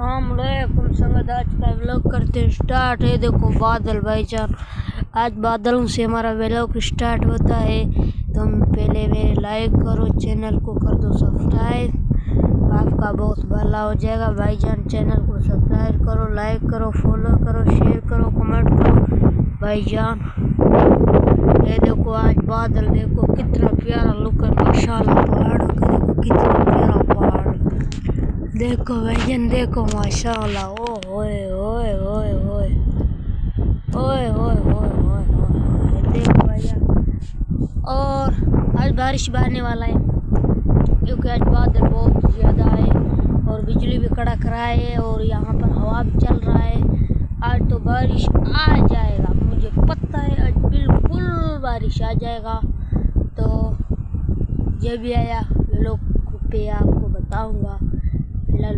अस्सलामुअलैकुम संगत, आज का व्लॉग करते हैं स्टार्ट। है देखो बादल भाईजान, आज बादलों से हमारा व्लॉग स्टार्ट होता है। तुम पहले वे लाइक करो, चैनल को कर दो सब्सक्राइब, आपका बहुत भला हो जाएगा भाईजान। चैनल को सब्सक्राइब करो, लाइक करो, फॉलो करो, शेयर करो, कमेंट करो भाईजान। ये देखो आज बादल, देखो कितना प्यारा लुक है माशाल्लाह। पहाड़ों का देखो कितना प्यारा पहाड़, देखो भाईजान, देखो माशाल्लाह। ओ ओए ओए ओए ओए ओए ओए ओए ओए, देखो भाईजान। और आज बारिश बरसने वाला है क्योंकि आज बादल बहुत ज़्यादा है और बिजली भी कड़क रहा है और यहाँ पर हवा भी चल रहा है। आज तो बारिश आ जाएगा, मुझे पता है आज बिल्कुल बारिश आ जाएगा। तो जब भी आया लोग पे आपको बताऊंगा। फिलहाल